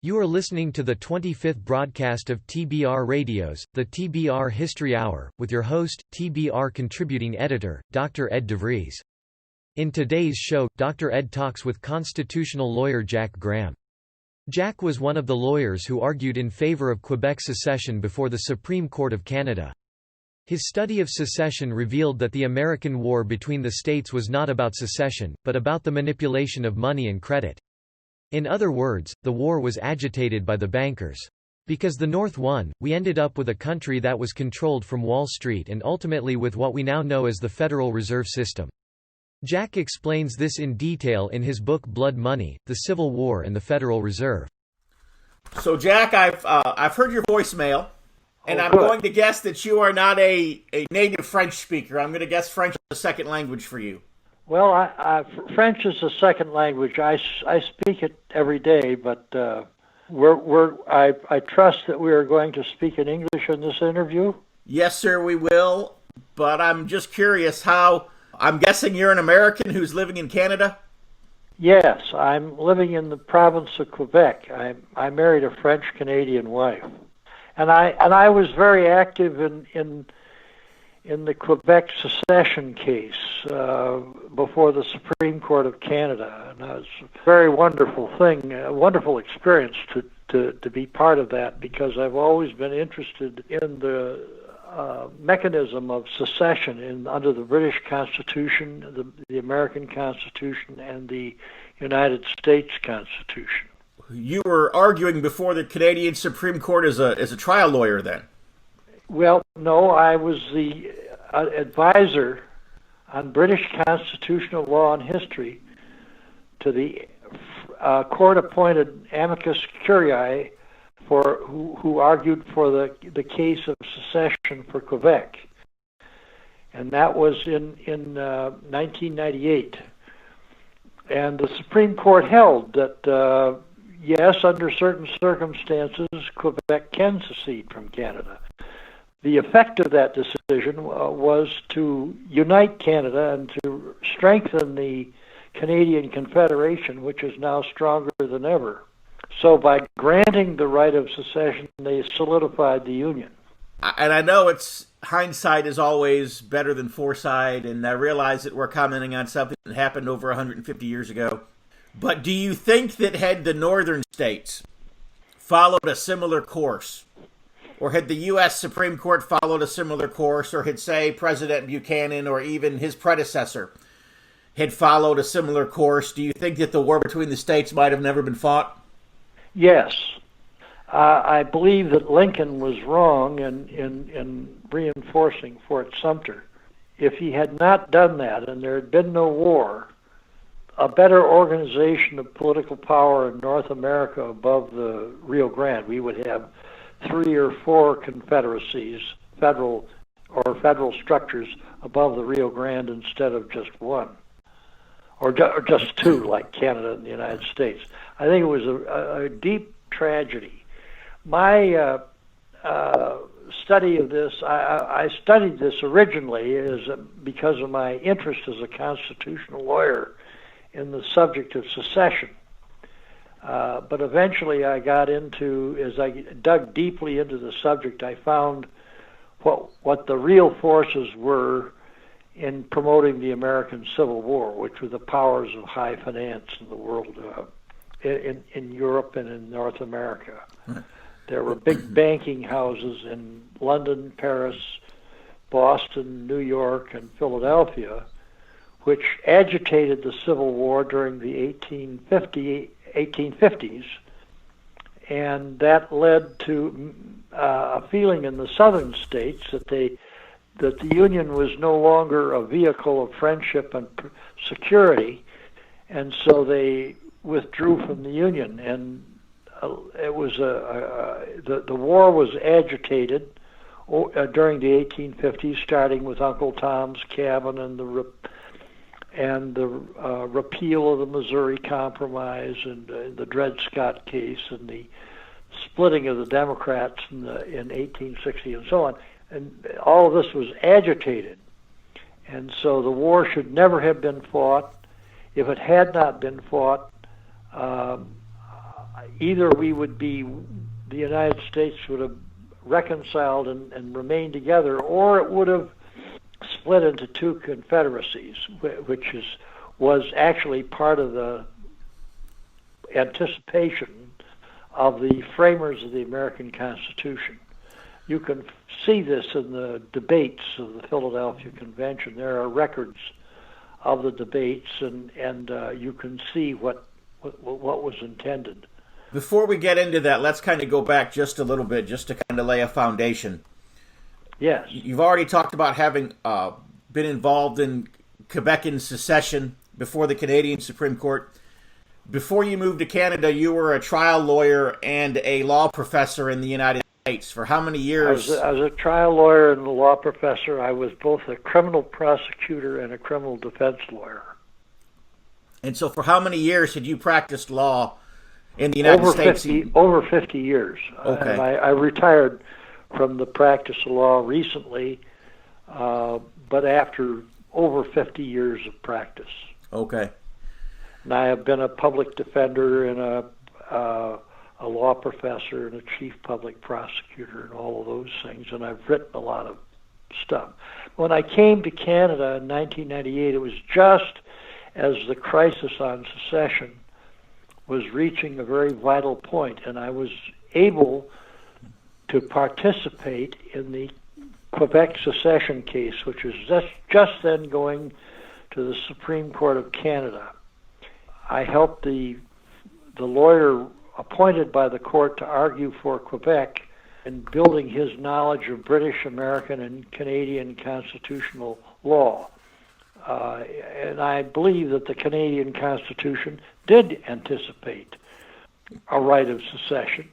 You are listening to the 25th broadcast of TBR Radio's, the TBR History Hour, with your host, TBR contributing editor, Dr. Ed DeVries. In today's show, Dr. Ed talks with constitutional lawyer Jack Graham. Jack was one of the lawyers who argued in favor of Quebec secession before the Supreme Court of Canada. His study of secession revealed that the American war between the states was not about secession, but about the manipulation of money and credit. In other words, the war was agitated by the bankers. Because the North won, we ended up with a country that was controlled from Wall Street and ultimately with what we now know as the Federal Reserve System. Jack explains this in detail in his book Blood Money, The Civil War and the Federal Reserve. So Jack, I've heard your voicemail, and I'm going to guess that you are not a native French speaker. I'm going to guess French is a second language for you. Well, French is a second language. I speak it every day, but I trust that we are going to speak in English in this interview. Yes, sir, we will. But I'm just curious how. I'm guessing you're an American who's living in Canada? Yes, I'm living in the province of Quebec. I married a French-Canadian wife, and I was very active in the Quebec secession case before the Supreme Court of Canada. And it was a very wonderful thing, a wonderful experience to be part of that, because I've always been interested in the mechanism of secession under the British Constitution, the American Constitution, and the United States Constitution. You were arguing before the Canadian Supreme Court as a trial lawyer then? Well, no, I was the advisor on British constitutional law and history to the court-appointed amicus curiae who argued for the case of secession for Quebec, and that was in 1998. And the Supreme Court held that yes, under certain circumstances, Quebec can secede from Canada. The effect of that decision was to unite Canada and to strengthen the Canadian Confederation, which is now stronger than ever. So by granting the right of secession, they solidified the Union. And I know hindsight is always better than foresight, and I realize that we're commenting on something that happened over 150 years ago. But do you think that had the northern states followed a similar course, or had the U.S. Supreme Court followed a similar course, or had, say, President Buchanan or even his predecessor had followed a similar course, do you think that the war between the states might have never been fought? Yes. I believe that Lincoln was wrong in reinforcing Fort Sumter. If he had not done that and there had been no war, a better organization of political power in North America above the Rio Grande, we would have 3 or 4 confederacies, federal structures above the Rio Grande instead of just one, or just 2 like Canada and the United States. I think it was a deep tragedy. My study of this, I studied this originally because of my interest as a constitutional lawyer in the subject of secession. But eventually I got into, as I dug deeply into the subject, I found what the real forces were in promoting the American Civil War, which were the powers of high finance in the world, in Europe and in North America. Right. There were big banking houses in London, Paris, Boston, New York, and Philadelphia, which agitated the Civil War during the 1850s, and that led to a feeling in the southern states that the Union was no longer a vehicle of friendship and security, and so they withdrew from the Union. And it was the war was agitated during the 1850s, starting with Uncle Tom's Cabin and the repeal of the Missouri Compromise and the Dred Scott case and the splitting of the Democrats in 1860 and so on. And all of this was agitated. And so the war should never have been fought. If it had not been fought, either the United States would have reconciled and remained together, or it would have split into two confederacies, which was actually part of the anticipation of the framers of the American Constitution. You can see this in the debates of the Philadelphia Convention. There are records of the debates, and you can see what was intended. Before we get into that, let's kind of go back just a little bit, just to kind of lay a foundation. Yes. You've already talked about having been involved in Quebecan secession before the Canadian Supreme Court. Before you moved to Canada, you were a trial lawyer and a law professor in the United States. For how many years? I was a trial lawyer and a law professor. I was both a criminal prosecutor and a criminal defense lawyer. And so for how many years had you practiced law in the United States? Over 50 years. Okay. And I retired from the practice of law recently, but after over 50 years of practice. Okay. And I have been a public defender and a law professor and a chief public prosecutor and all of those things, and I've written a lot of stuff. When I came to Canada in 1998, it was just as the crisis on secession was reaching a very vital point, and I was able to participate in the Quebec secession case, which was just then going to the Supreme Court of Canada. I helped the lawyer appointed by the court to argue for Quebec in building his knowledge of British, American, and Canadian constitutional law. And I believe that the Canadian Constitution did anticipate a right of secession.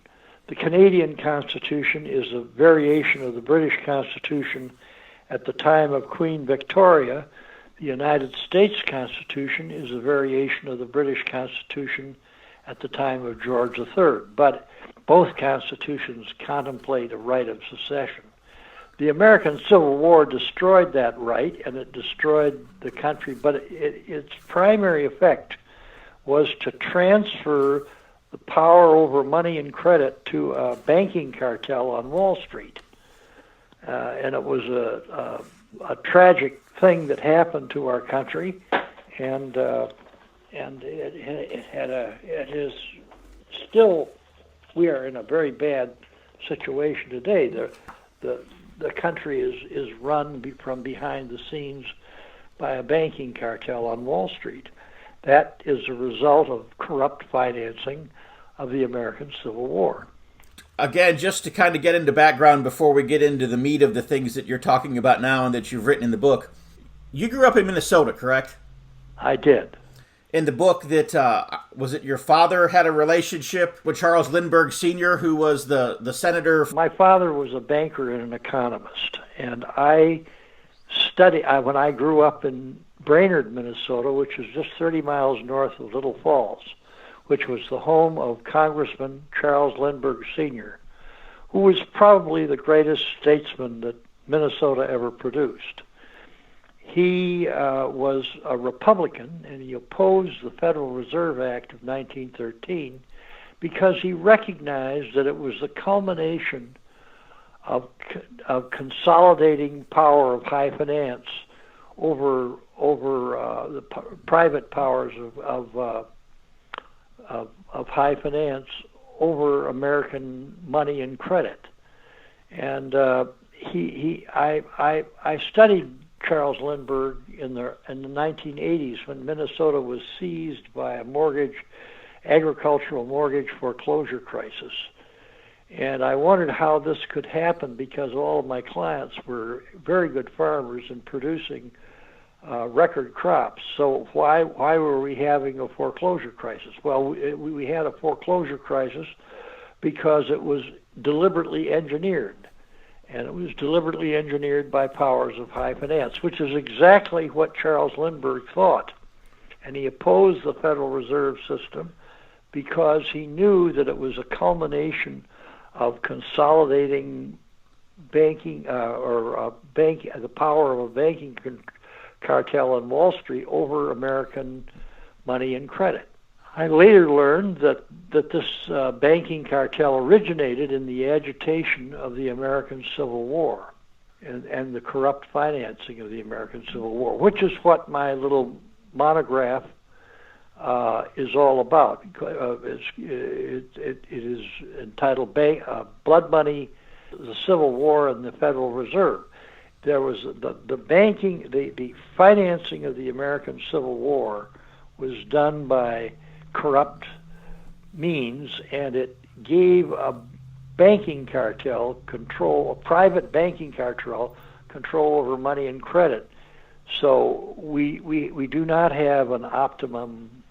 The Canadian Constitution is a variation of the British Constitution at the time of Queen Victoria. The United States Constitution is a variation of the British Constitution at the time of George III. But both constitutions contemplate a right of secession. The American Civil War destroyed that right, and it destroyed the country, but its primary effect was to transfer the power over money and credit to a banking cartel on Wall Street. And it was a tragic thing that happened to our country, and it is still, we are in a very bad situation today. The country is run from behind the scenes by a banking cartel on Wall Street. That is a result of corrupt financing of the American Civil War. Again, just to kind of get into background before we get into the meat of the things that you're talking about now and that you've written in the book, you grew up in Minnesota, correct? I did. In the book that, was it your father had a relationship with Charles Lindbergh Sr., who was the senator? My father was a banker and an economist, and when I grew up in Brainerd, Minnesota, which is just 30 miles north of Little Falls, which was the home of Congressman Charles Lindbergh Sr., who was probably the greatest statesman that Minnesota ever produced. He was a Republican, and he opposed the Federal Reserve Act of 1913 because he recognized that it was the culmination of consolidating power of high finance over the private powers of high finance over American money and credit. And I studied Charles Lindbergh in the 1980s when Minnesota was seized by a agricultural mortgage foreclosure crisis. And I wondered how this could happen because all of my clients were very good farmers and producing record crops. So why were we having a foreclosure crisis? Well, we had a foreclosure crisis because it was deliberately engineered. And it was deliberately engineered by powers of high finance, which is exactly what Charles Lindbergh thought. And he opposed the Federal Reserve System because he knew that it was a culmination of consolidating banking, the power of a banking cartel on Wall Street over American money and credit. I later learned that this banking cartel originated in the agitation of the American Civil War and the corrupt financing of the American Civil War, which is what my little monograph is all about. It is entitled Blood Money, the Civil War, and the Federal Reserve. There was the financing of the American Civil War was done by corrupt means, and it gave a banking cartel control, a private banking cartel control over money and credit. So we do not have an optimum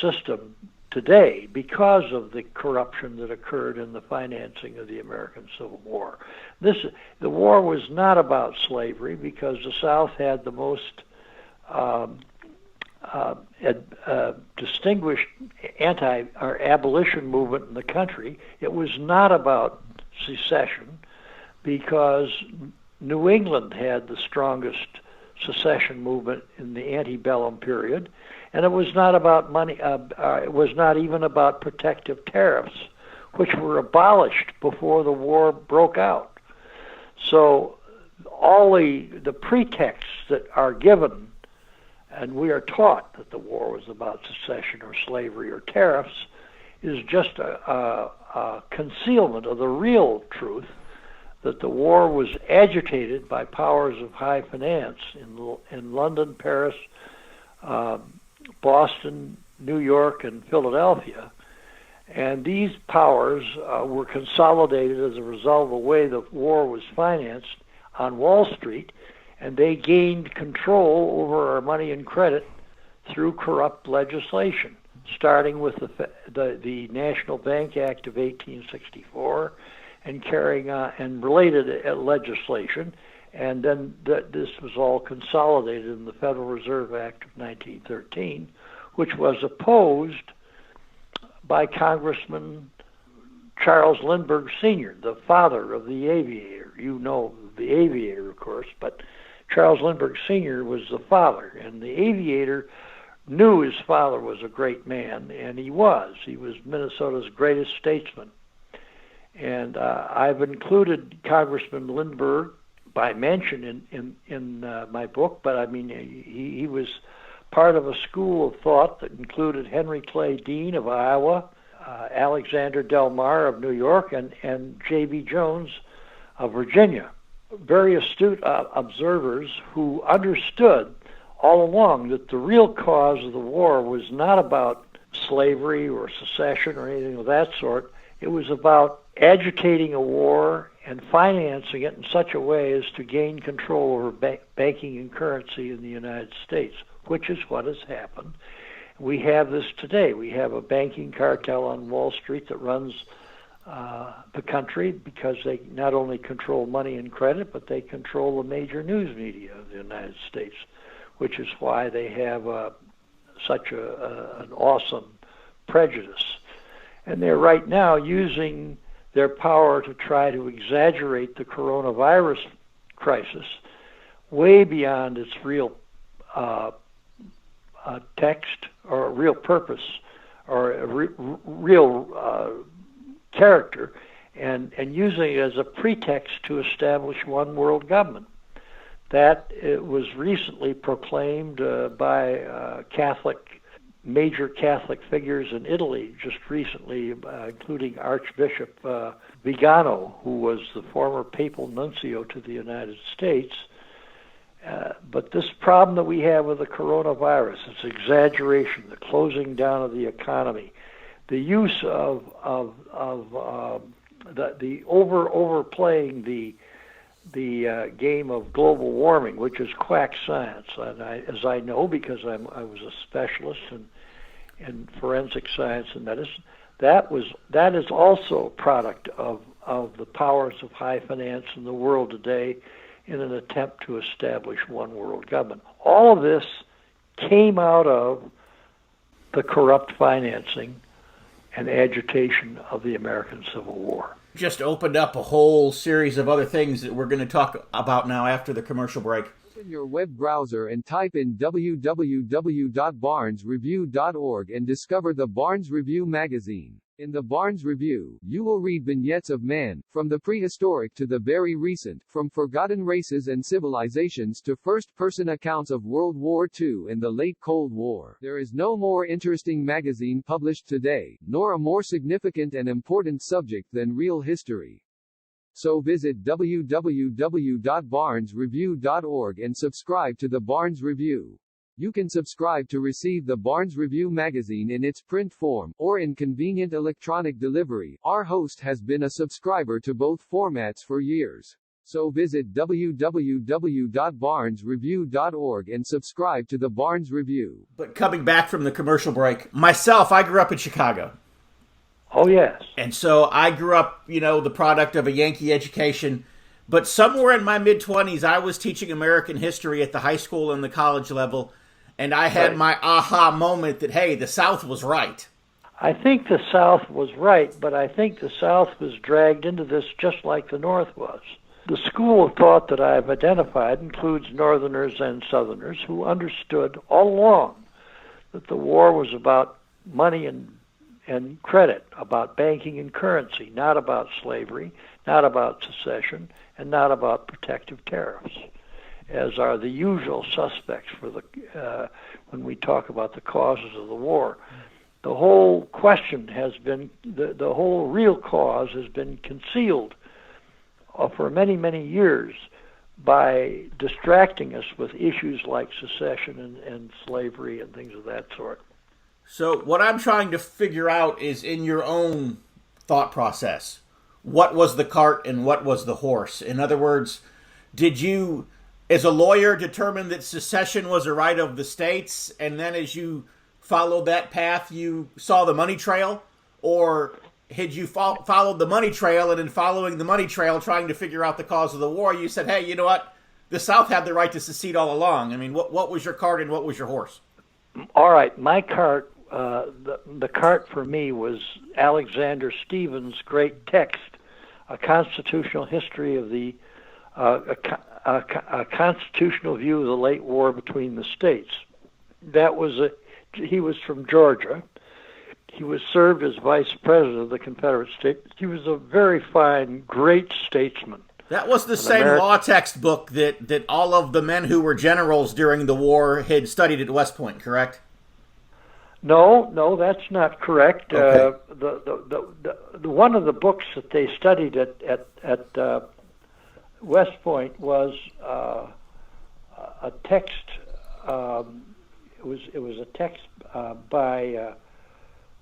system today because of the corruption that occurred in the financing of the American Civil War. The war was not about slavery because the South had the most distinguished abolition movement in the country. It was not about secession because New England had the strongest secession movement in the antebellum period, and it was not about money. It was not even about protective tariffs, which were abolished before the war broke out. So all the pretexts that are given, and we are taught that the war was about secession or slavery or tariffs, is just a concealment of the real truth, that the war was agitated by powers of high finance in London, Paris, Boston, New York, and Philadelphia. And these powers were consolidated as a result of the way the war was financed on Wall Street, and they gained control over our money and credit through corrupt legislation, starting with the National Bank Act of 1864 and carrying on and related legislation, and then this was all consolidated in the Federal Reserve Act of 1913, which was opposed by Congressman Charles Lindbergh Sr., the father of the aviator. You know the aviator, of course, but Charles Lindbergh Sr. was the father, and the aviator knew his father was a great man, and he was. He was Minnesota's greatest statesman. And I've included Congressman Lindbergh by mention in my book, but I mean, he was part of a school of thought that included Henry Clay Dean of Iowa, Alexander Del Mar of New York, and J.B. Jones of Virginia. Very astute observers who understood all along that the real cause of the war was not about slavery or secession or anything of that sort. It was about agitating a war and financing it in such a way as to gain control over banking and currency in the United States, which is what has happened. We have this today. We have a banking cartel on Wall Street that runs the country because they not only control money and credit, but they control the major news media of the United States, which is why they have such an awesome prejudice. And they're right now using their power to try to exaggerate the coronavirus crisis way beyond its real text or real purpose or real character, and using it as a pretext to establish one world government. That it was recently proclaimed by major Catholic figures in Italy just recently, including Archbishop Vigano, who was the former papal nuncio to the United States. But this problem that we have with the coronavirus, its exaggeration, the closing down of the economy, the use of the overplaying the game of global warming, which is quack science, and as I know because I was a specialist in forensic science and medicine, that is also a product of the powers of high finance in the world today in an attempt to establish one world government. All of this came out of the corrupt financing and agitation of the American Civil War. Just opened up a whole series of other things that we're going to talk about now after the commercial break. Open your web browser and type in www.barnesreview.org and discover the Barnes Review magazine. In the Barnes Review, you will read vignettes of man, from the prehistoric to the very recent, from forgotten races and civilizations to first-person accounts of World War II and the late Cold War. There is no more interesting magazine published today, nor a more significant and important subject than real history. So visit www.barnesreview.org and subscribe to the Barnes Review. You can subscribe to receive the Barnes Review magazine in its print form, or in convenient electronic delivery. Our host has been a subscriber to both formats for years. So visit www.barnesreview.org and subscribe to the Barnes Review. But coming back from the commercial break, myself, I grew up in Chicago. Oh, yes. And so I grew up, the product of a Yankee education. But somewhere in my mid-20s, I was teaching American history at the high school and the college level. And I had my aha moment that, hey, the South was right. I think the South was right, but I think the South was dragged into this just like the North was. The school of thought that I've identified includes Northerners and Southerners who understood all along that the war was about money and credit, about banking and currency, not about slavery, not about secession, and not about protective tariffs, as are the usual suspects for when we talk about the causes of the war. The whole question has been, the whole real cause has been concealed for many, many years by distracting us with issues like secession and slavery and things of that sort. So what I'm trying to figure out is, in your own thought process, what was the cart and what was the horse? In other words, did you, as a lawyer, determine that secession was a right of the states, and then as you followed that path, you saw the money trail? Or had you followed the money trail, and in following the money trail, trying to figure out the cause of the war, you said, hey, you know what? The South had the right to secede all along. I mean, what was your cart and what was your horse? All right, my cart, the cart for me was Alexander Stevens' great text, A Constitutional History of the a constitutional view of the late war between the states. He was from Georgia. He was served as vice president of the Confederate States. He was a very fine, great statesman. That was the same law textbook that all of the men who were generals during the war had studied at West Point, correct? No, that's not correct. Okay. The one of the books that they studied at West Point was a text. It was a text by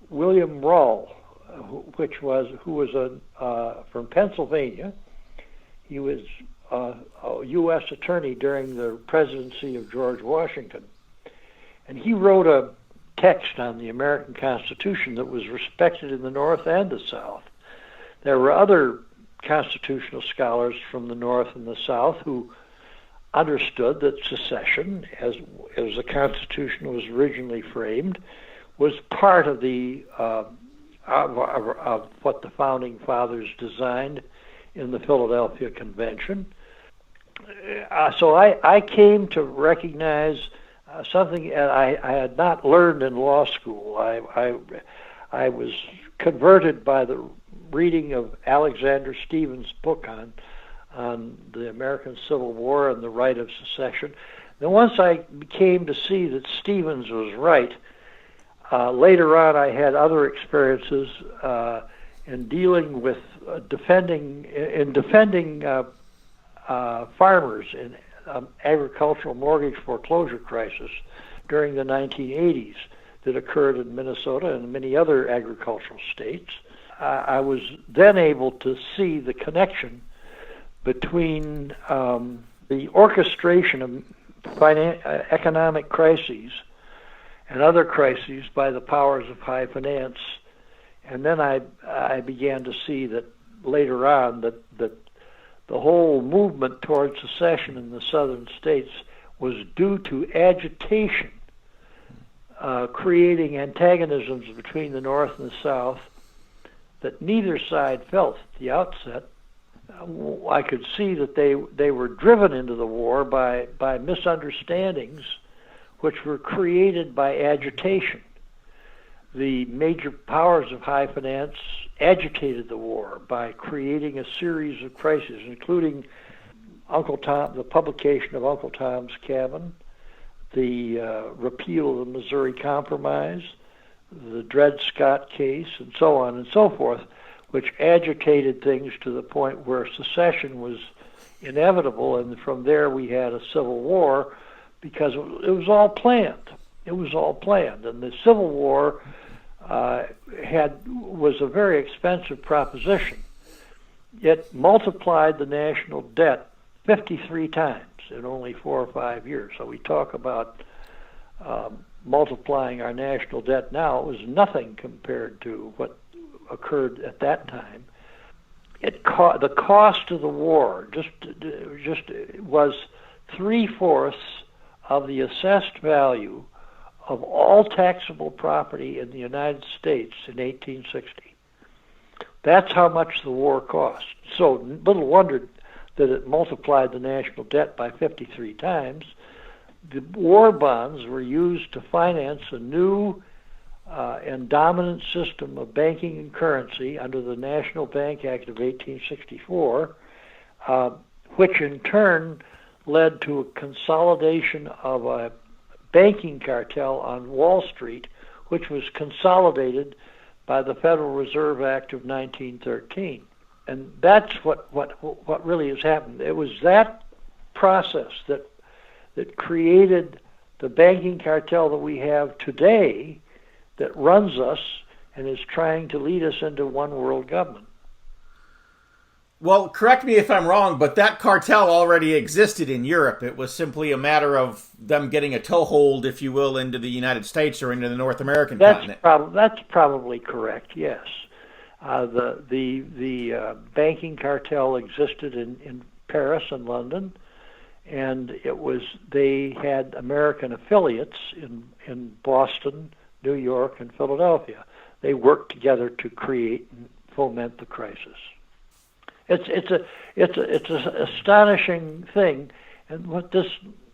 William Rawle, who was from Pennsylvania. He was a U.S. attorney during the presidency of George Washington, and he wrote a text on the American Constitution that was respected in the North and the South. There were other constitutional scholars from the North and the South who understood that secession, as the Constitution was originally framed, was part of the of what the Founding Fathers designed in the Philadelphia Convention. So I came to recognize something I had not learned in law school. I was converted by the reading of Alexander Stevens' book on the American Civil War and the right of secession. Then once I came to see that Stevens was right, later on I had other experiences in dealing with defending farmers in agricultural mortgage foreclosure crisis during the 1980s that occurred in Minnesota and many other agricultural states. I was then able to see the connection between the orchestration of economic crises and other crises by the powers of high finance. And then I began to see that later on that the whole movement towards secession in the southern states was due to agitation, creating antagonisms between the North and the South that neither side felt at the outset, I could see that they were driven into the war by misunderstandings which were created by agitation. The major powers of high finance agitated the war by creating a series of crises, including Uncle Tom, the publication of Uncle Tom's Cabin, the repeal of the Missouri Compromise, the Dred Scott case, and so on and so forth, which agitated things to the point where secession was inevitable, and from there we had a civil war because it was all planned. It was all planned, and the Civil War was a very expensive proposition. It multiplied the national debt 53 times in only 4 or 5 years. So we talk about multiplying our national debt now. It was nothing compared to what occurred at that time. The cost of the war just was 3/4 of the assessed value of all taxable property in the United States in 1860. That's how much the war cost. So little wonder that it multiplied the national debt by 53 times. The war bonds were used to finance a new and dominant system of banking and currency under the National Bank Act of 1864, which in turn led to a consolidation of a banking cartel on Wall Street, which was consolidated by the Federal Reserve Act of 1913. And that's what really has happened. It was that process that created the banking cartel that we have today that runs us and is trying to lead us into one world government. Well, correct me if I'm wrong, but that cartel already existed in Europe. It was simply a matter of them getting a toehold, if you will, into the United States or into the North American continent. That's probably correct, yes. The banking cartel existed in Paris and London, and they had American affiliates in Boston, New York, and Philadelphia. They worked together to create and foment the crisis. It's an astonishing thing, and what this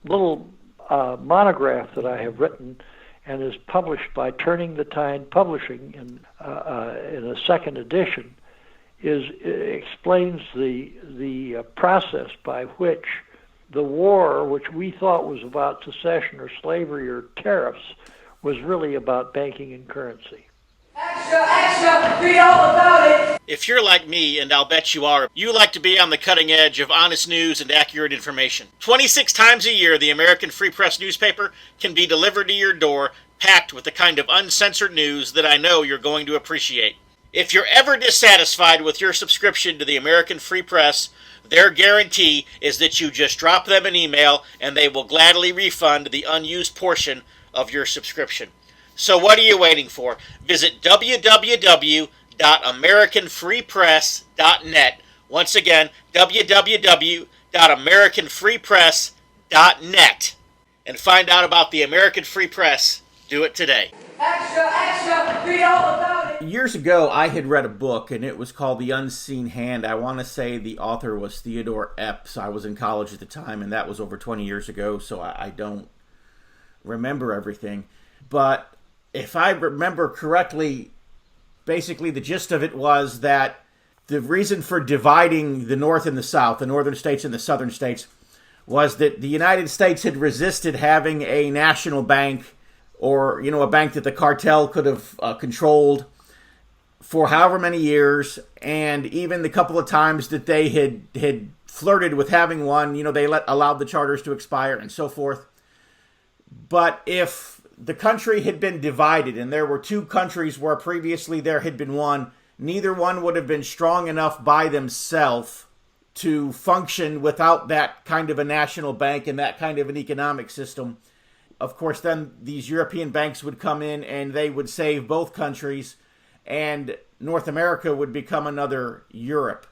little monograph that I have written and is published by Turning the Tide Publishing in a second edition explains the process by which the war, which we thought was about secession or slavery or tariffs, was really about banking and currency. Extra, read all about it! If you're like me, and I'll bet you are, you like to be on the cutting edge of honest news and accurate information. 26 times a year, the American Free Press newspaper can be delivered to your door, packed with the kind of uncensored news that I know you're going to appreciate. If you're ever dissatisfied with your subscription to the American Free Press, their guarantee is that you just drop them an email and they will gladly refund the unused portion of your subscription. So what are you waiting for? Visit www.americanfreepress.net. Once again, www.americanfreepress.net. And find out about the American Free Press. Do it today. Extra, read all about it. Years ago, I had read a book, and it was called The Unseen Hand. I want to say the author was Theodore Epps. I was in college at the time, and that was over 20 years ago, so I don't remember everything. But if I remember correctly, basically the gist of it was that the reason for dividing the North and the South, the northern states and the southern states, was that the United States had resisted having a national bank or, a bank that the cartel could have controlled for however many years. And even the couple of times that they had flirted with having one, they allowed the charters to expire and so forth. But if the country had been divided, and there were two countries where previously there had been one, neither one would have been strong enough by themselves to function without that kind of a national bank and that kind of an economic system. Of course, then these European banks would come in and they would save both countries, and North America would become another Europe.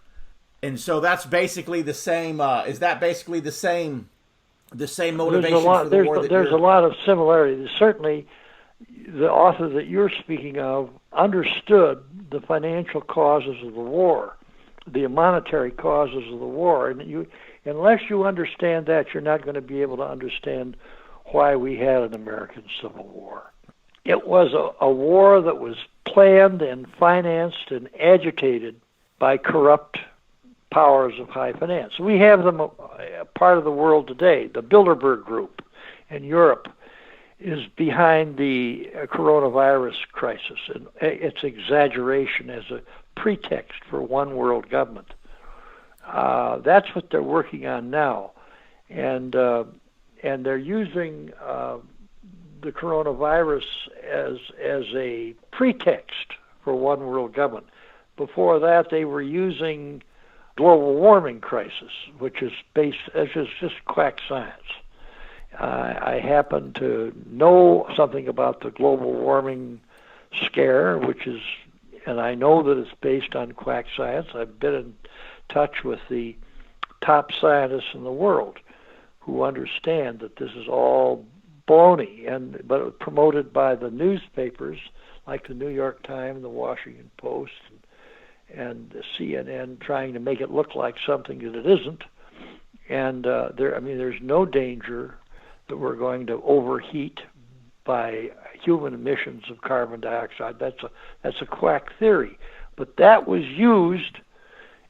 And so that's basically the same. Is that basically the same motivation for the war? There's a lot of similarities. Certainly, the author that you're speaking of understood the financial causes of the war. the monetary causes of the war. And unless you understand that, you're not going to be able to understand why we had an American Civil War. It was a war that was planned and financed and agitated by corrupt powers of high finance. We have them a part of the world today. The Bilderberg Group in Europe is behind the coronavirus crisis, and its exaggeration as a pretext for one world government. That's what they're working on now, and they're using the coronavirus as a pretext for one world government. Before that, they were using global warming crisis, which is just quack science. I happen to know something about the global warming scare, and I know that it's based on quack science. I've been in touch with the top scientists in the world who understand that this is all baloney, but it was promoted by the newspapers like the New York Times, the Washington Post, and the CNN, trying to make it look like something that it isn't. And there's no danger that we're going to overheat by human emissions of carbon dioxide. That's a quack theory. But that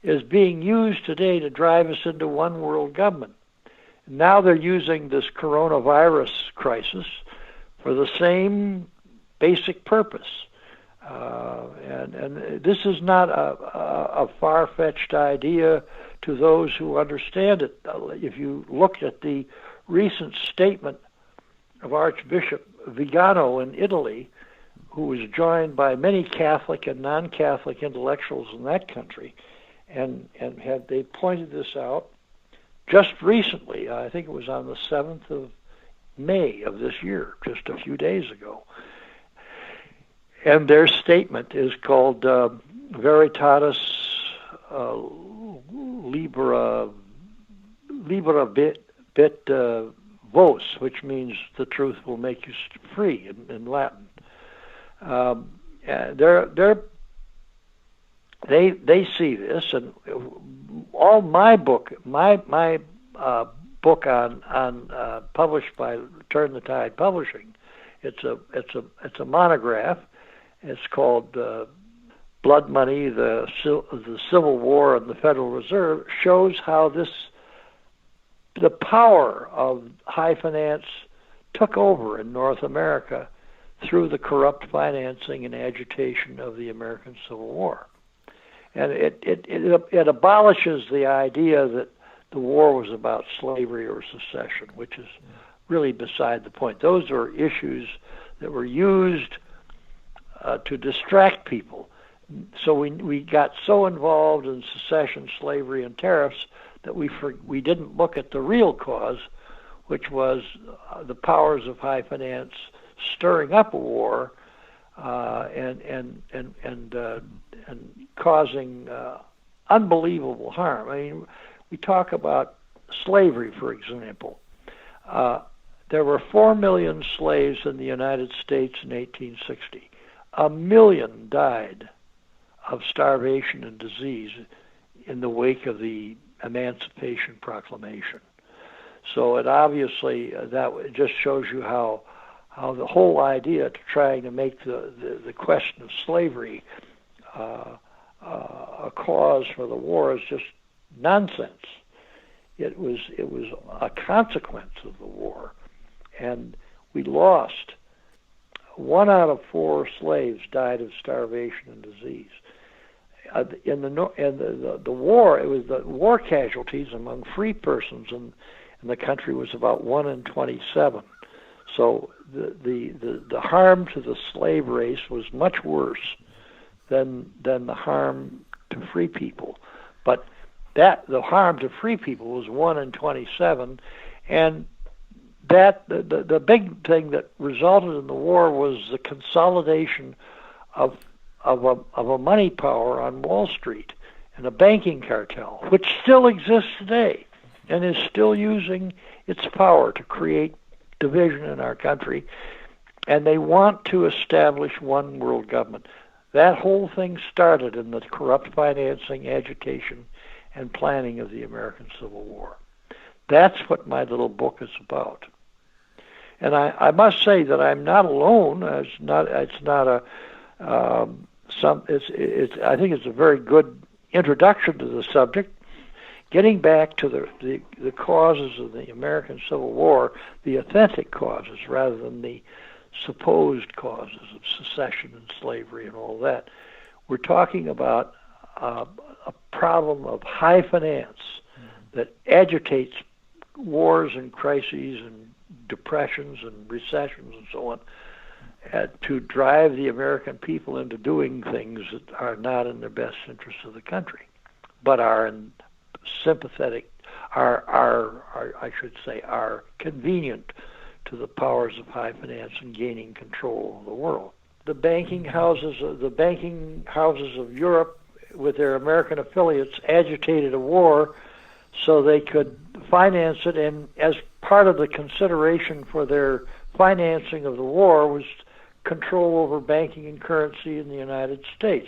is being used today to drive us into one world government. Now they're using this coronavirus crisis for the same basic purpose. And this is not a far-fetched idea to those who understand it. If you look at the recent statement of Archbishop Vigano in Italy, who was joined by many Catholic and non-Catholic intellectuals in that country, and they pointed this out just recently. I think it was on the 7th of May of this year, just a few days ago. And their statement is called Veritatis Libera Bit Vos, which means the truth will make you free in Latin. They see this, and all my book on published by Turn the Tide Publishing. It's a monograph. It's called Blood Money: the Civil War and the Federal Reserve. Shows how the power of high finance took over in North America through the corrupt financing and agitation of the American Civil War. And it abolishes the idea that the war was about slavery or secession, which is really beside the point. Those are issues that were used to distract people. So we got so involved in secession, slavery, and tariffs that we didn't look at the real cause, which was the powers of high finance stirring up a war and causing unbelievable harm. I mean, we talk about slavery, for example. There were 4 million slaves in the United States in 1860. 1 million died of starvation and disease in the wake of the Emancipation Proclamation. So it obviously, that just shows you how the whole idea to trying to make the question of slavery a cause for the war is just nonsense. It was a consequence of the war, and we lost. 1 out of 4 slaves died of starvation and disease. In the war, it was the war casualties among free persons in the country was about 1 in 27. So the harm to the slave race was much worse than the harm to free people. But the harm to free people was 1 in 27, and that the big thing that resulted in the war was the consolidation of a money power on Wall Street and a banking cartel, which still exists today and is still using its power to create division in our country. And they want to establish one world government. That whole thing started in the corrupt financing, agitation, and planning of the American Civil War. That's what my little book is about. And I must say that I'm not alone. I think it's a very good introduction to the subject. Getting back to the causes of the American Civil War, the authentic causes rather than the supposed causes of secession and slavery and all that. We're talking about a problem of high finance that agitates wars and crises and depressions and recessions and so on, to drive the American people into doing things that are not in the best interest of the country, but are in sympathetic, are convenient to the powers of high finance and gaining control of the world. The banking houses of Europe, with their American affiliates, agitated a war so they could finance it, and as part of the consideration for their financing of the war was control over banking and currency in the United States.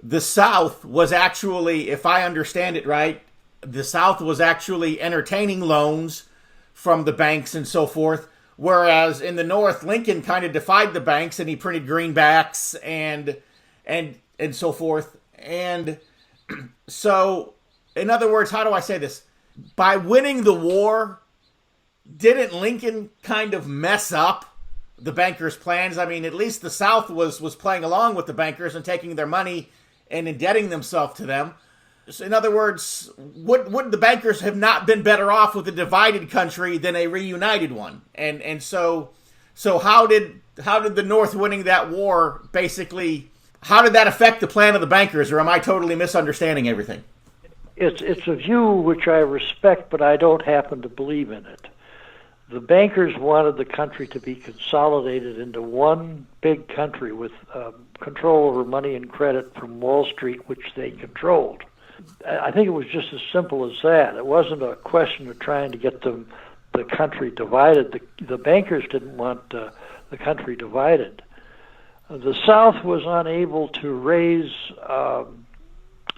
The South was actually, if I understand it right, the South was actually entertaining loans from the banks and so forth, whereas in the North, Lincoln kind of defied the banks and he printed greenbacks and so forth. And so, in other words, how do I say this? By winning the war, didn't Lincoln kind of mess up the bankers' plans? I mean, at least the South was playing along with the bankers and taking their money and indebting themselves to them. So in other words, would the bankers have not been better off with a divided country than a reunited one? And so how did the North winning that war basically, how did that affect the plan of the bankers, or am I totally misunderstanding everything? It's a view which I respect, but I don't happen to believe in it. The bankers wanted the country to be consolidated into one big country with control over money and credit from Wall Street, which they controlled. I think it was just as simple as that. It wasn't a question of trying to get the country divided. The bankers didn't want the country divided. The South was unable to raise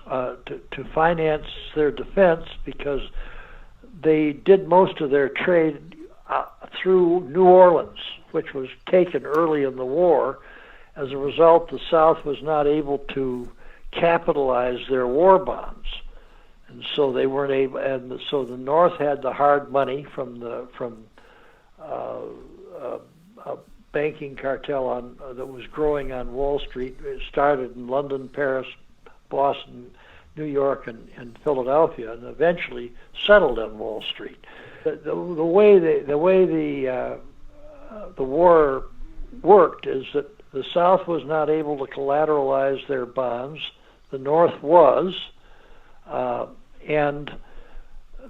to finance their defense because they did most of their trade through New Orleans, which was taken early in the war. As a result, the South was not able to capitalize their war bonds, and so they weren't able. And so the North had the hard money from a banking cartel that was growing on Wall Street. It started in London, Paris, Boston, New York, and Philadelphia, and eventually settled on Wall Street. The way the war worked is that the South was not able to collateralize their bonds. The North was, and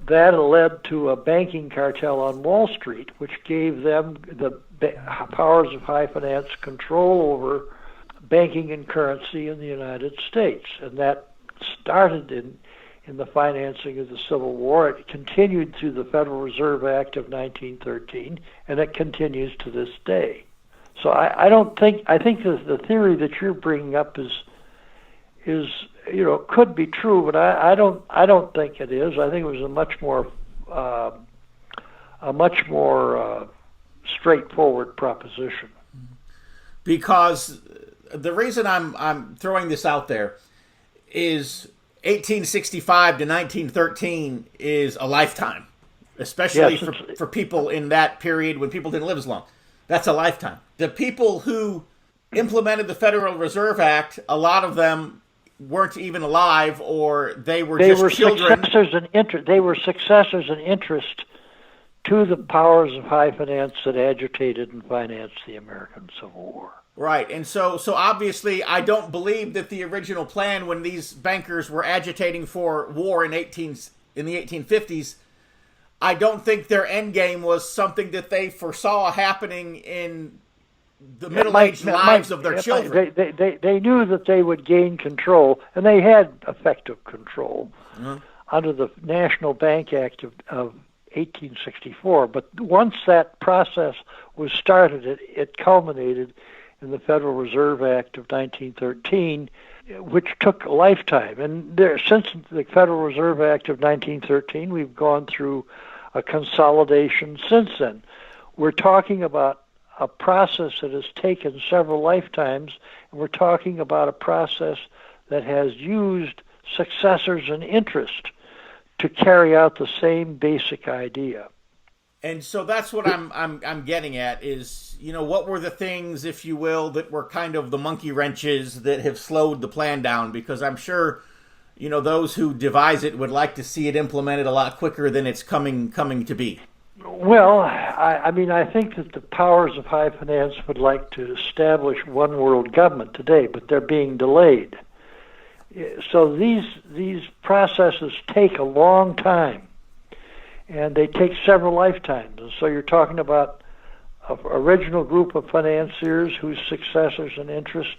that led to a banking cartel on Wall Street, which gave them the powers of high finance control over banking and currency in the United States. And that started in the financing of the Civil War. It continued through the Federal Reserve Act of 1913, and it continues to this day. So I think the theory that you're bringing up is could be true, but I don't think it is. I think it was a much more straightforward proposition. Because the reason I'm throwing this out there is 1865 to 1913 is a lifetime, especially for people in that period when people didn't live as long. That's a lifetime. The people who implemented the Federal Reserve Act, a lot of them weren't even alive, or they were children. They were successors in interest to the powers of high finance that agitated and financed the American Civil War. Right, and so obviously I don't believe that the original plan when these bankers were agitating for war in the 1850s, I don't think their end game was something that they foresaw happening in the middle-aged lives of their children. They knew that they would gain control, and they had effective control under the National Bank Act of 1864. But once that process was started, it culminated in the Federal Reserve Act of 1913, which took a lifetime. And since the Federal Reserve Act of 1913, we've gone through a consolidation since then. We're talking about a process that has taken several lifetimes, and we're talking about a process that has used successors in interest to carry out the same basic idea. And so that's what I'm getting at is, what were the things, if you will, that were kind of the monkey wrenches that have slowed the plan down? Because I'm sure, those who devise it would like to see it implemented a lot quicker than it's coming to be. Well, I think that the powers of high finance would like to establish one world government today, but they're being delayed. So these processes take a long time, and they take several lifetimes. And so you're talking about an original group of financiers whose successors in interest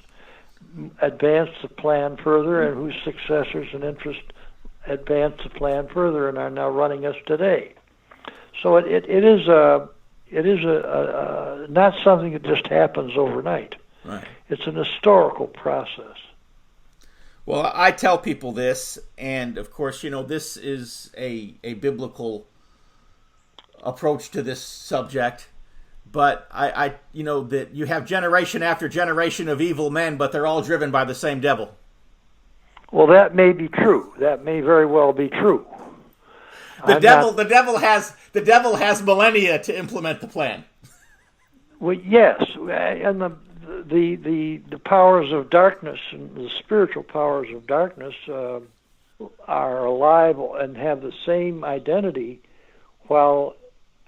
advance the plan further, and whose successors in interest advance the plan further and are now running us today. So it is not something that just happens overnight. Right. It's an historical process. Well, I tell people this, and of course, this is a biblical approach to this subject, but I that you have generation after generation of evil men, but they're all driven by the same devil. Well, that may be true. That may very well be true. The devil has millennia to implement the plan. Well, yes, and the powers of darkness and the spiritual powers of darkness are alive and have the same identity, while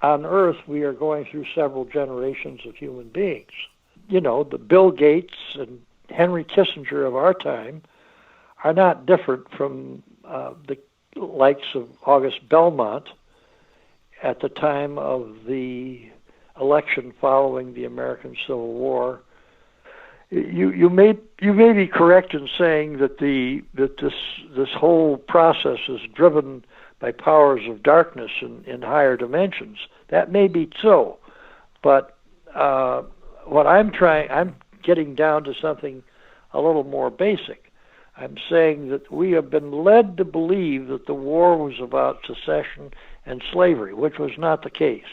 on Earth we are going through several generations of human beings. The Bill Gates and Henry Kissinger of our time are not different from the likes of August Belmont at the time of the election following the American Civil War. You may be correct in saying that this whole process is driven by powers of darkness in higher dimensions. That may be so, but what I'm getting down to something a little more basic. I'm saying that we have been led to believe that the war was about secession and slavery, which was not the case.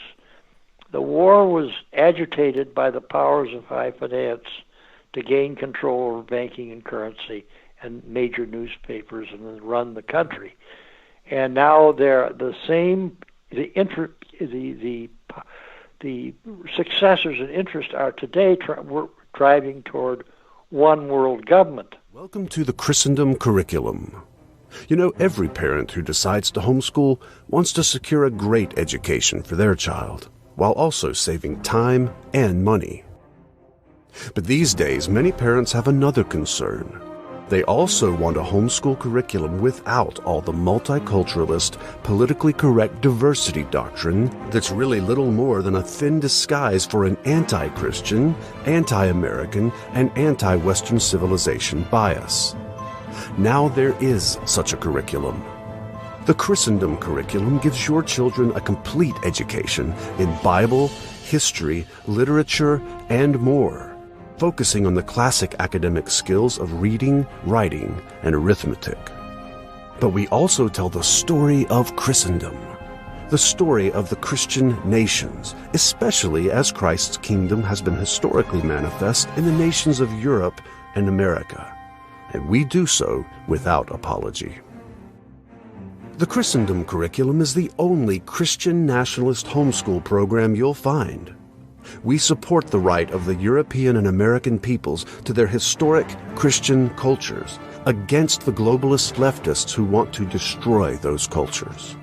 The war was agitated by the powers of high finance to gain control over banking and currency and major newspapers and then run the country. And now they're the same. The successors in interest are today driving toward one world government. Welcome to the Christendom curriculum. Every parent who decides to homeschool wants to secure a great education for their child, while also saving time and money. But these days, many parents have another concern. They also want a homeschool curriculum without all the multiculturalist, politically correct diversity doctrine that's really little more than a thin disguise for an anti-Christian, anti-American, and anti-Western civilization bias. Now there is such a curriculum. The Christendom curriculum gives your children a complete education in Bible, history, literature, and more, focusing on the classic academic skills of reading, writing, and arithmetic. But we also tell the story of Christendom, the story of the Christian nations, especially as Christ's kingdom has been historically manifest in the nations of Europe and America, and we do so without apology. The Christendom curriculum is the only Christian nationalist homeschool program you'll find. We support the right of the European and American peoples to their historic Christian cultures against the globalist leftists who want to destroy those cultures.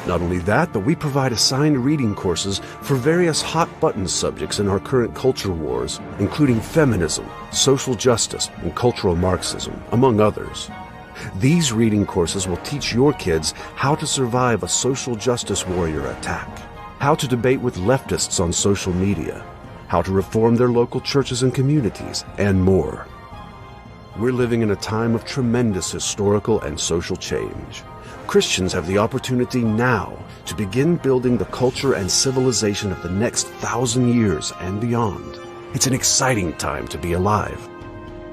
Not only that, but we provide assigned reading courses for various hot-button subjects in our current culture wars, including feminism, social justice, and cultural Marxism, among others. These reading courses will teach your kids how to survive a social justice warrior attack, how to debate with leftists on social media, how to reform their local churches and communities, and more. We're living in a time of tremendous historical and social change. Christians have the opportunity now to begin building the culture and civilization of the next 1,000 years and beyond. It's an exciting time to be alive.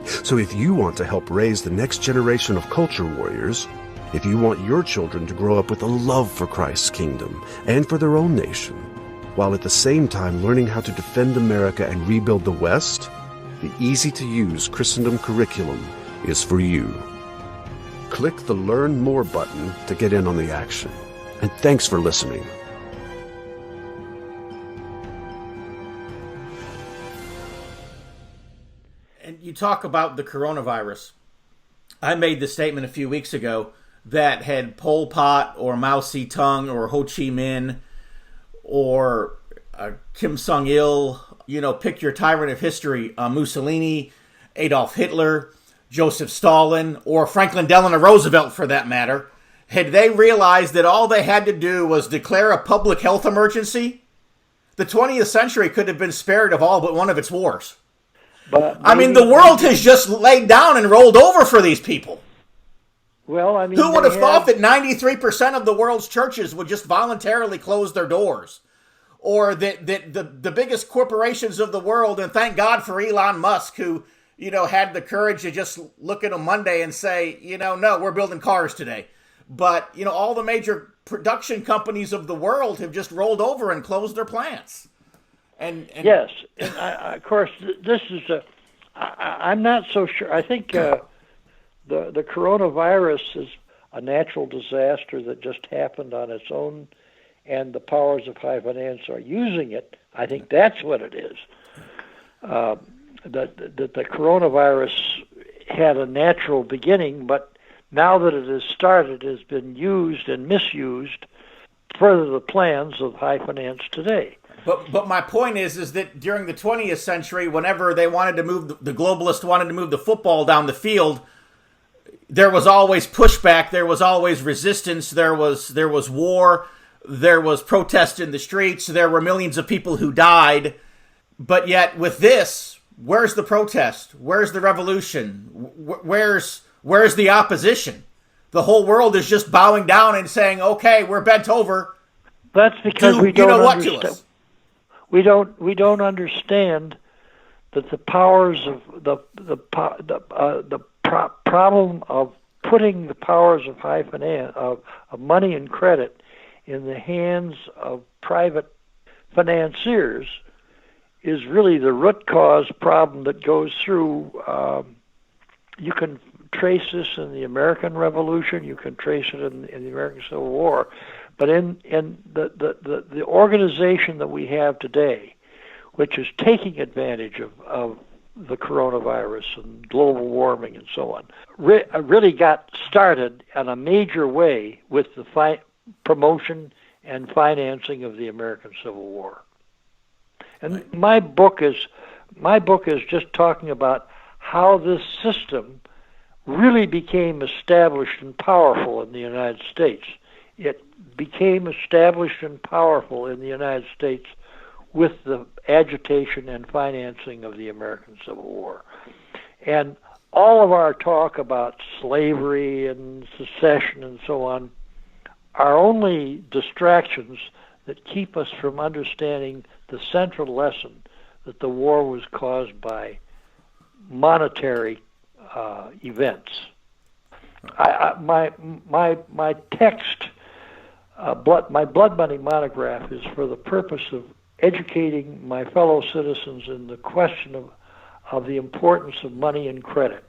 So if you want to help raise the next generation of culture warriors, if you want your children to grow up with a love for Christ's kingdom and for their own nation, while at the same time learning how to defend America and rebuild the West, the easy-to-use Christendom curriculum is for you. Click the Learn More button to get in on the action. And thanks for listening. And you talk about the coronavirus. I made the statement a few weeks ago that had Pol Pot or Mao Zedong or Ho Chi Minh or Kim Jong-il, pick your tyrant of history, Mussolini, Adolf Hitler, Joseph Stalin, or Franklin Delano Roosevelt for that matter, had they realized that all they had to do was declare a public health emergency, the 20th century could have been spared of all but one of its wars. But the world has just laid down and rolled over for these people. Well, who would have thought that 93% of the world's churches would just voluntarily close their doors? Or that the biggest corporations of the world, and thank God for Elon Musk, who, had the courage to just look at a Monday and say, no, we're building cars today. But, all the major production companies of the world have just rolled over and closed their plants. And yes, and of course, this is I'm not so sure. I think the coronavirus is a natural disaster that just happened on its own, and the powers of high finance are using it. I think that's what it is. That the coronavirus had a natural beginning, but now that it has started, it has been used and misused to further the plans of high finance today. But my point is that during the 20th century, whenever they wanted to move, the globalists wanted to move the football down the field, there was always pushback, there was always resistance, there was war, there was protest in the streets, there were millions of people who died. But yet with this, where's the protest? Where's the revolution? Where's the opposition? The whole world is just bowing down and saying, okay, we're bent over. That's because we don't understand. To us. We don't understand that the powers of the problem of putting the powers of high finance of money and credit in the hands of private financiers is really the root cause problem that goes through. You can trace this in the American Revolution. You can trace it in the American Civil War. But in the organization that we have today, which is taking advantage of the coronavirus and global warming and so on, really got started in a major way with the promotion and financing of the American Civil War. And my book is just talking about how this system really became established and powerful in the United States. It became established and powerful in the United States with the agitation and financing of the American Civil War. And all of our talk about slavery and secession and so on are only distractions that keep us from understanding the central lesson that the war was caused by monetary events. My text, my Blood Money monograph, is for the purpose of educating my fellow citizens in the question of the importance of money and credit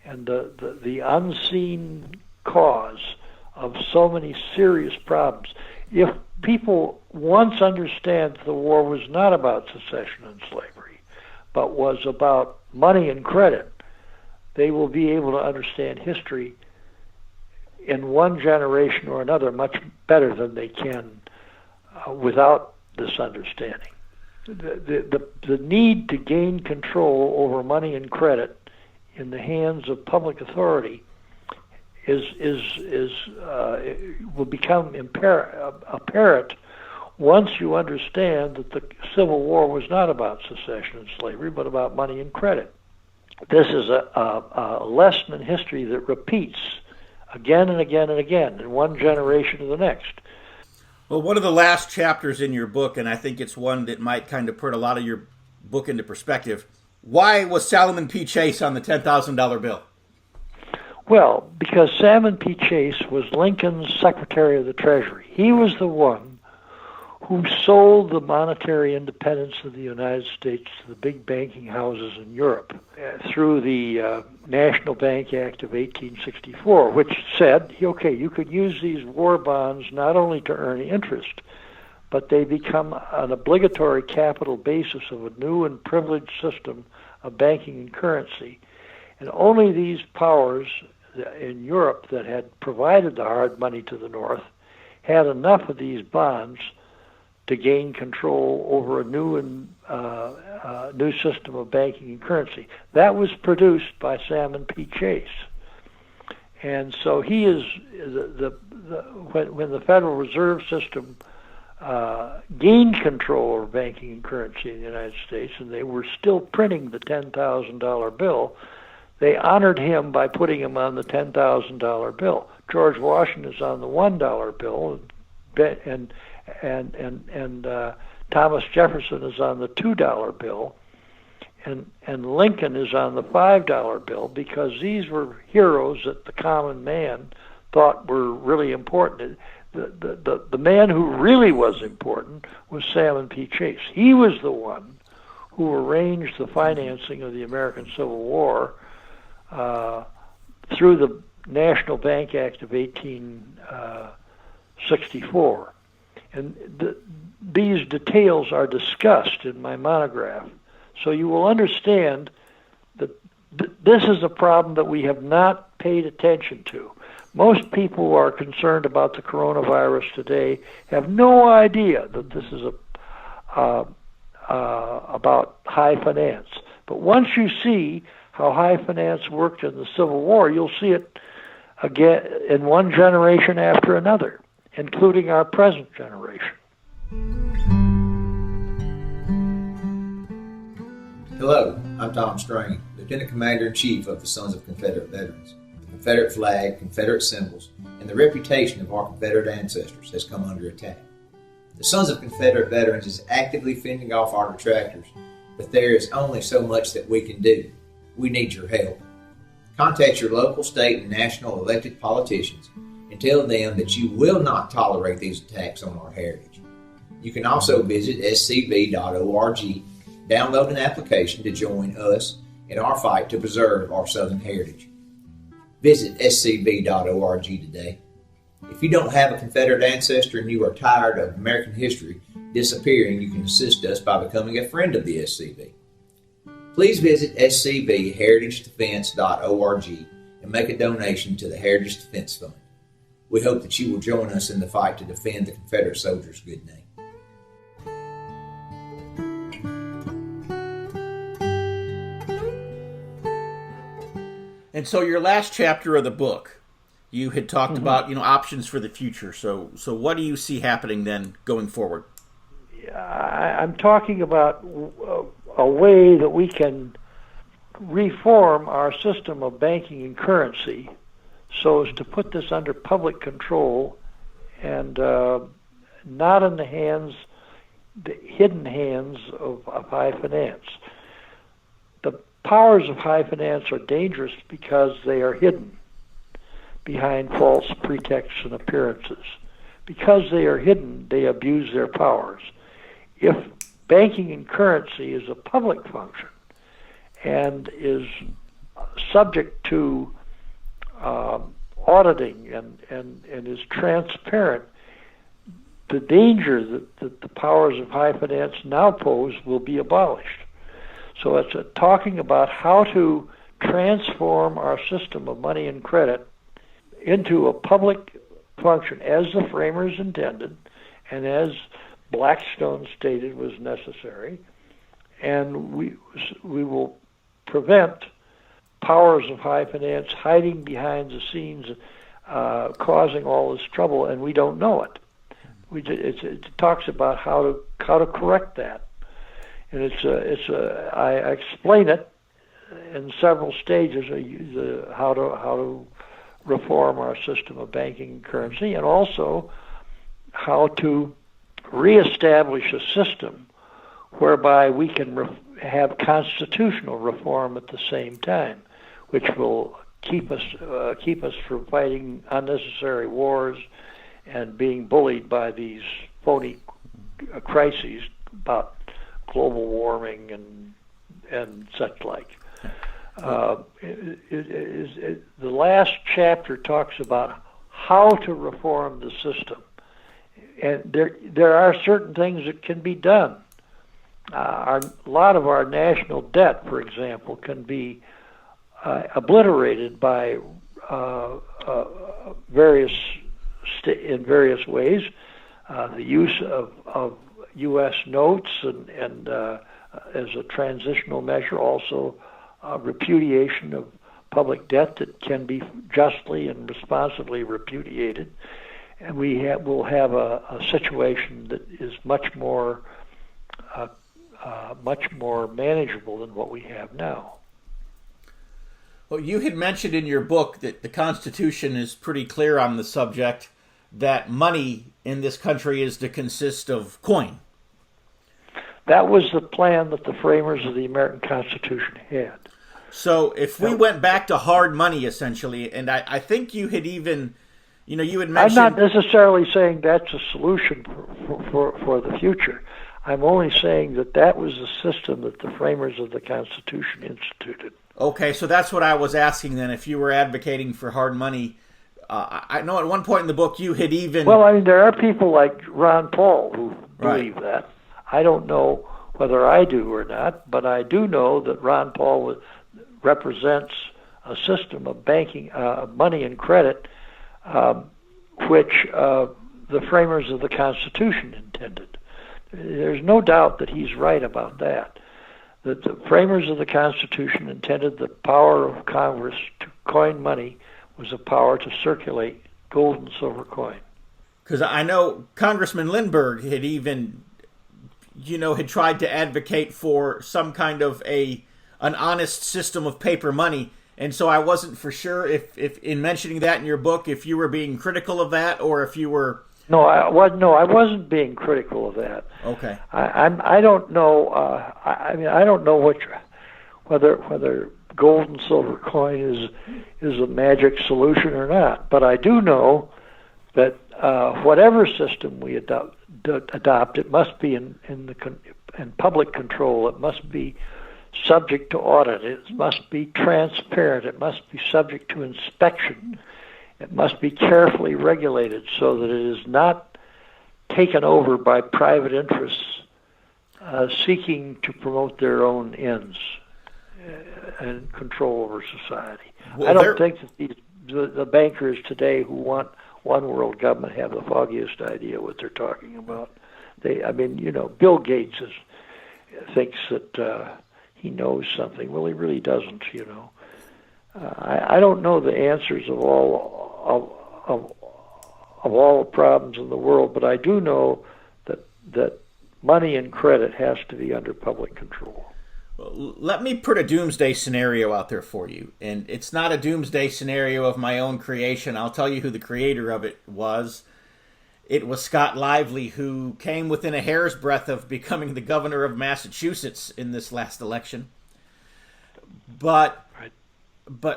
and the unseen cause of so many serious problems. If people once understand the war was not about secession and slavery, but was about money and credit, they will be able to understand history in one generation or another much better than they can without this understanding. The need to gain control over money and credit in the hands of public authority will become apparent once you understand that the Civil War was not about secession and slavery, but about money and credit. This is a lesson in history that repeats again and again and again in one generation to the next. Well, one of the last chapters in your book, and I think it's one that might kind of put a lot of your book into perspective. Why was Salmon P. Chase on the $10,000 bill? Well, because Salmon P. Chase was Lincoln's Secretary of the Treasury. He was the one who sold the monetary independence of the United States to the big banking houses in Europe through the National Bank Act of 1864, which said, okay, you could use these war bonds not only to earn interest, but they become an obligatory capital basis of a new and privileged system of banking and currency. And only these powers in Europe that had provided the hard money to the North had enough of these bonds to gain control over a new and new system of banking and currency. That was produced by Salmon P. Chase. And so he is when the Federal Reserve System gained control over banking and currency in the United States, and they were still printing the $10,000 bill, they honored him by putting him on the $10,000 bill. George Washington is on the $1 bill, and Thomas Jefferson is on the $2 bill, and Lincoln is on the $5 bill, because these were heroes that the common man thought were really important. The man who really was important was Salmon P. Chase. He was the one who arranged the financing of the American Civil War through the National Bank Act of 1864. And these details are discussed in my monograph. So you will understand that this is a problem that we have not paid attention to. Most people who are concerned about the coronavirus today have no idea that this is about high finance. But once you see how high finance worked in the Civil War, you'll see it again in one generation after another, including our present generation. Hello, I'm Tom Strain, Lieutenant Commander-in-Chief of the Sons of Confederate Veterans. The Confederate flag, Confederate symbols, and the reputation of our Confederate ancestors has come under attack. The Sons of Confederate Veterans is actively fending off our detractors, but there is only so much that we can do. We need your help. Contact your local, state, and national elected politicians and tell them that you will not tolerate these attacks on our heritage. You can also visit scv.org, download an application to join us in our fight to preserve our Southern heritage. Visit scv.org today. If you don't have a Confederate ancestor and you are tired of American history disappearing, you can assist us by becoming a friend of the SCV. Please visit scvheritagedefense.org and make a donation to the Heritage Defense Fund. We hope that you will join us in the fight to defend the Confederate soldiers' good name. And so your last chapter of the book, you had talked about, options for the future. So what do you see happening then going forward? I'm talking about a way that we can reform our system of banking and currency so as to put this under public control and not in the hidden hands of high finance. The powers of high finance are dangerous because they are hidden behind false pretexts and appearances. Because they are hidden, they abuse their powers. If banking and currency is a public function and is subject to auditing and is transparent, the danger that the powers of high finance now pose will be abolished. So it's talking about how to transform our system of money and credit into a public function as the framers intended and as Blackstone stated was necessary, and we will prevent powers of high finance hiding behind the scenes, causing all this trouble, and we don't know it. It talks about how to correct that, and I explain it in several stages how to reform our system of banking and currency, and also how to reestablish a system whereby we can have constitutional reform at the same time, which will keep us from fighting unnecessary wars and being bullied by these phony crises about global warming and such like. The last chapter talks about how to reform the system, and there are certain things that can be done. A lot of our national debt, for example, can be obliterated by in various ways. The use of U.S. notes and as a transitional measure, also repudiation of public debt that can be justly and responsibly repudiated, and we'll have a situation that is much more manageable than what we have now. Well, you had mentioned in your book that the Constitution is pretty clear on the subject, that money in this country is to consist of coin. That was the plan that the framers of the American Constitution had. So if we went back to hard money, essentially, and I think you had even, you had mentioned... I'm not necessarily saying that's a solution for the future. I'm only saying that was the system that the framers of the Constitution instituted. Okay, so that's what I was asking then, if you were advocating for hard money. I know at one point in the book you had even... Well, I mean, there are people like Ron Paul who believe that. I don't know whether I do or not, but I do know that Ron Paul represents a system of banking, money and credit, which the framers of the Constitution intended. There's no doubt that he's right about that. That the framers of the Constitution intended the power of Congress to coin money was a power to circulate gold and silver coin. Because I know Congressman Lindbergh had even, had tried to advocate for some kind of an honest system of paper money. And so I wasn't for sure if in mentioning that in your book, if you were being critical of that or if you were... No, I wasn't being critical of that. Okay. I don't know. I don't know whether gold and silver coin is a magic solution or not. But I do know that whatever system we adopt, it must be in public control. It must be subject to audit. It must be transparent. It must be subject to inspection. It must be carefully regulated so that it is not taken over by private interests seeking to promote their own ends and control over society. Well, I don't think that the bankers today who want one world government have the foggiest idea what they're talking about. Bill Gates thinks that he knows something. Well, he really doesn't. I don't know the answers of all the problems in the world, but I do know that money and credit has to be under public control. Well, let me put a doomsday scenario out there for you, and it's not a doomsday scenario of my own creation. I'll tell you who the creator of it was. It was Scott Lively, who came within a hair's breadth of becoming the governor of Massachusetts in this last election. But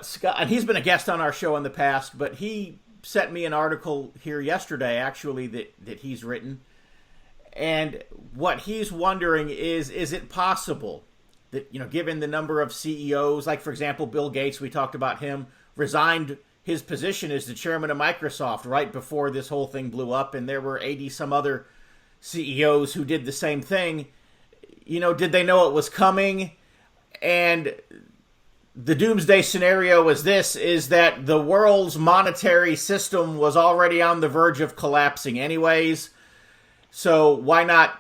Scott, and he's been a guest on our show in the past, but he sent me an article here yesterday, actually, that he's written. And what he's wondering is it possible that, given the number of CEOs, like, for example, Bill Gates, we talked about him, resigned his position as the chairman of Microsoft right before this whole thing blew up, and there were 80-some other CEOs who did the same thing. Did they know it was coming? And the doomsday scenario is that the world's monetary system was already on the verge of collapsing anyways. So why not,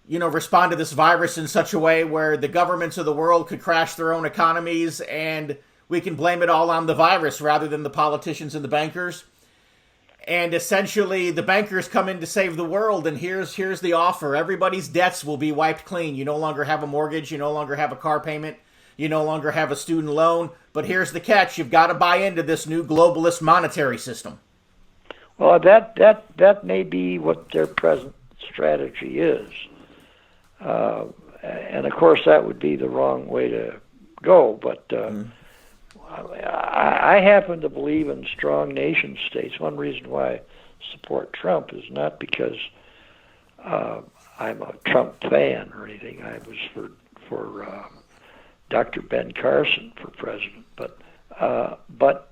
respond to this virus in such a way where the governments of the world could crash their own economies and we can blame it all on the virus rather than the politicians and the bankers. And essentially the bankers come in to save the world, and here's the offer. Everybody's debts will be wiped clean. You no longer have a mortgage. You no longer have a car payment. You no longer have a student loan, but here's the catch. You've got to buy into this new globalist monetary system. Well, that may be what their present strategy is. And of course, that would be the wrong way to go. But I happen to believe in strong nation states. One reason why I support Trump is not because I'm a Trump fan or anything. I was for Dr. Ben Carson for president, but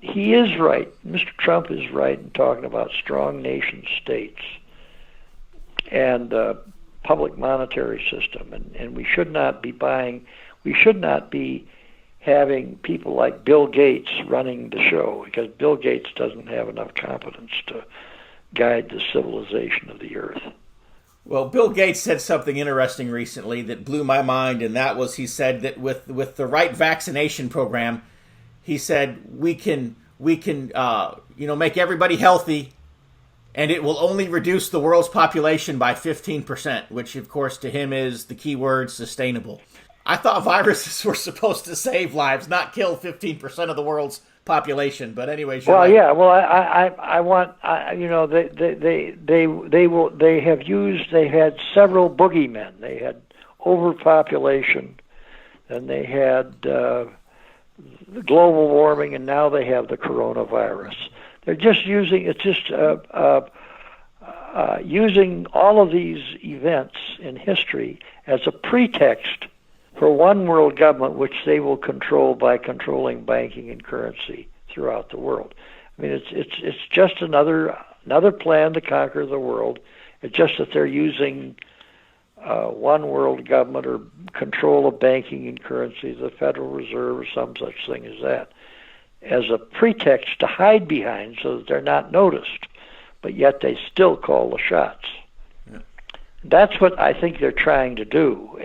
he is right. Mr. Trump is right in talking about strong nation states and public monetary system, and we should not be having people like Bill Gates running the show, because Bill Gates doesn't have enough competence to guide the civilization of the earth. Well, Bill Gates said something interesting recently that blew my mind, and that was, he said that with the right vaccination program, he said we can make everybody healthy, and it will only reduce the world's population by 15%, which of course to him is the key word, sustainable. I thought viruses were supposed to save lives, not kill 15% of the world's population. But anyways, well, right. Yeah. Well, they had several boogeymen. They had overpopulation, and they had the global warming, and now they have the coronavirus. They're just using using all of these events in history as a pretext for one world government, which they will control by controlling banking and currency throughout the world. I mean, it's just another plan to conquer the world. It's just that they're using one world government or control of banking and currency, the Federal Reserve or some such thing as that, as a pretext to hide behind so that they're not noticed, but yet they still call the shots. Yeah. That's what I think they're trying to do.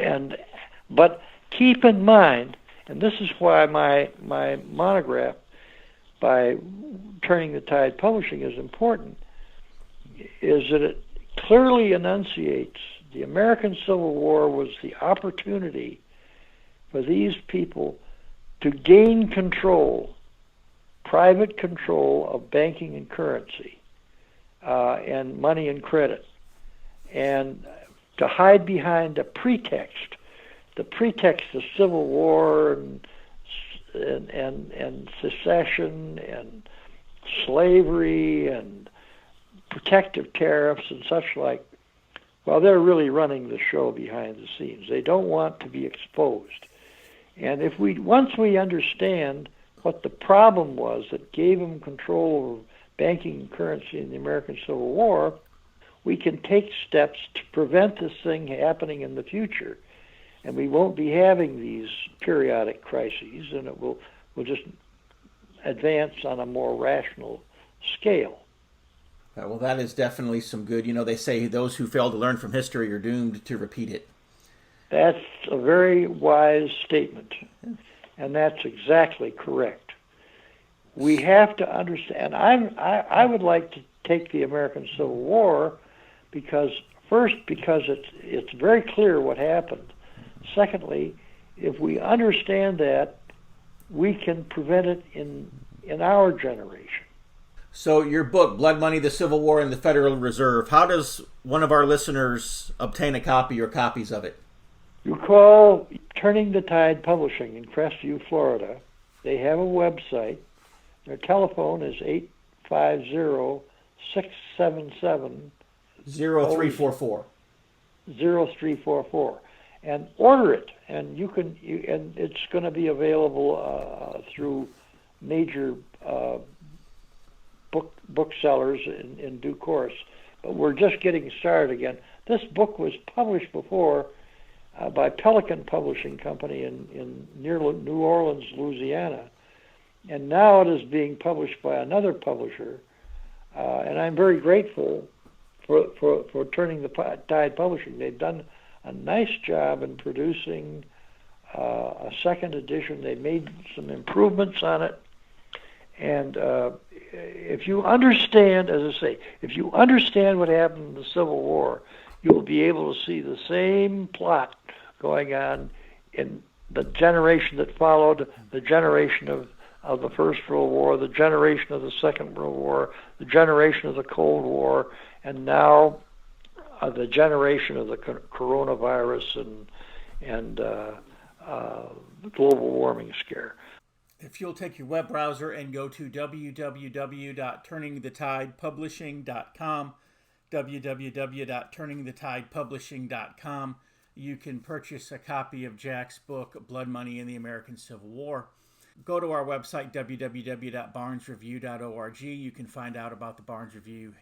But keep in mind, and this is why my monograph by Turning the Tide Publishing is important, is that it clearly enunciates the American Civil War was the opportunity for these people to gain control, private control of banking and currency, and money and credit, and to hide behind a pretext. The pretext of civil war and secession and slavery and protective tariffs and such like, well, they're really running the show behind the scenes. They don't want to be exposed. And once we understand what the problem was that gave them control over banking and currency in the American Civil War, we can take steps to prevent this thing happening in the future. And we won't be having these periodic crises, and we'll just advance on a more rational scale. Well, that is definitely some good. They say those who fail to learn from history are doomed to repeat it. That's a very wise statement, and that's exactly correct. We have to understand. I would like to take the American Civil War because it's very clear what happened. Secondly, if we understand that, we can prevent it in our generation. So your book, Blood Money, the Civil War, and the Federal Reserve, how does one of our listeners obtain a copy or copies of it? You call Turning the Tide Publishing in Crestview, Florida. They have a website. Their telephone is 850-677 0344. 0344. And order it, and and it's going to be available through major booksellers in due course. But we're just getting started again. This book was published before by Pelican Publishing Company near New Orleans, Louisiana, and now it is being published by another publisher. And I'm very grateful for Turning the Tide Publishing. They've done a nice job in producing a second edition. They made some improvements on it. And if you understand, as I say, if you understand what happened in the Civil War, you'll be able to see the same plot going on in the generation that followed, the generation of the First World War, the generation of the Second World War, the generation of the Cold War, and now the generation of the coronavirus and the global warming scare. If you'll take your web browser and go to www.turningthetidepublishing.com, www.turningthetidepublishing.com, you can purchase a copy of Jack's book, Blood Money in the American Civil War. Go to our website, www.barnesreview.org. You can find out about the Barnes Review